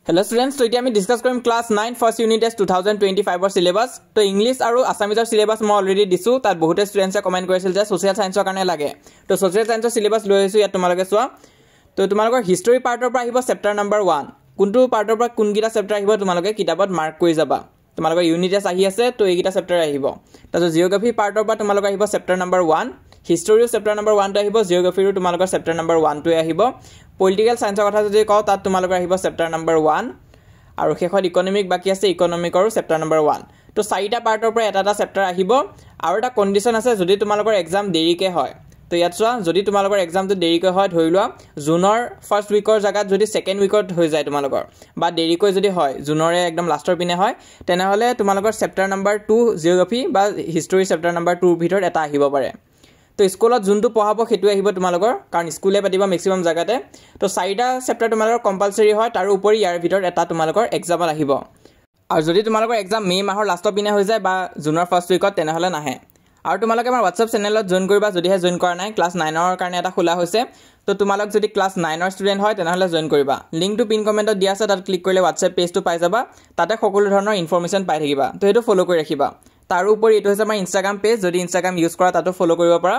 Hello students, so we discuss class 9 first unit test 2025 syllabus. So English and Assamese syllabus I already disu. That both students comment korisil je social science karone lage. To social science syllabus loi asu ya tomalage soa. To tomalage history part or pra hibo chapter number 1. Kuntu part or pra kungita chapter hibo tomalage kitabot mark kori jaba. Tomalage unit test ahi ase to egita chapter ahibo. Taso geography part or pra tomalage ahibo chapter number 1. History chapter number 1 to ahibo, geography tomalage chapter number 1 to ahibo. Political science কথা যদি কও তাত তোমালোকৰ আহিব chapter number 1 আৰু শেষত economic বাকি আছে ইকোনমিকৰ চেপ্টাৰ নম্বৰ 1 তো চাৰিটা পাৰ্টৰ পৰা এটা চেপ্টাৰ আহিব আৰু এটা কন্ডিশন আছে যদি তোমালোকৰ এক্সাম দেৰিকে হয় তো ইয়াত চোৱা যদি তোমালোকৰ এক্সামটো দেৰিকে হয় ধৰি লোৱা জুনৰ ফাৰ্স্ট উইকৰ জাগাত যদি সেকেন্ড উইকত হৈ যায় তোমালোকৰ বা দেৰিকৈ যদি হয় জুনৰে একদম লাষ্টৰ পিনে হয় তেনেহলে তোমালোকৰ চেপ্টাৰ নম্বৰ 2 জিওগ্ৰাফি বা হিষ্টৰী চেপ্টাৰ নম্বৰ 2 ভিতৰত এটা আহিব পাৰে তো স্কুলত যোনটো পঢ়াব হেতু আহিব তোমালোকৰ কাৰণ স্কুলে পাতিবা ম্যাক্সিমাম জাগাতে তো চাৰিটা চেপ্টাৰ তোমালোকৰ কম্পালসৰি হয় তাৰ উপৰি ইয়াৰ ভিতৰত এটা তোমালোকৰ এক্সামত আহিব আৰু যদি তোমালোকৰ এক্সাম মে মাহৰ লাষ্টৰ পিনে হৈ যায় বা জুনৰ ফাৰ্স্ট উইকত তেনেহলে নাহে আৰু তোমালোকে আমাৰ WhatsApp চেনেলত জয়েন কৰিবা যদিহে জয়েন কৰা নাই ক্লাস 9 ৰ কাৰণে এটা খোলা হৈছে তো তোমালোক যদি ক্লাস 9 ৰ ষ্টুডেন্ট হয় তেনেহলে জয়েন কৰিবা লিংকটো পিন কমেন্টত দিয়া আছে তাত ক্লিক কৰিলে WhatsApp পেজটো পাই যাবা তাতে সকলো ধৰণৰ ইনফৰমেশন পাই থাকিবা তো এটো ফলো কৰি ৰাখিবা তাৰ উপৰি এটো হৈছে আমাৰ Instagram পেজ যদি Instagram ইউজ কৰা তাতো ফলো কৰিব পাৰা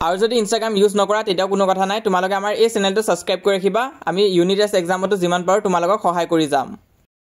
আৰু যদি Instagram ইউজ নকৰা তেতিয়া কোনো কথা নাই তোমালোকে আমাৰ এই চেনেলটো সাবস্ক্ৰাইব কৰি ৰাখিবা আমি ইউনিট টেষ্ট এক্সামটো যিমান পাৰো তোমালোকক সহায় কৰি যাম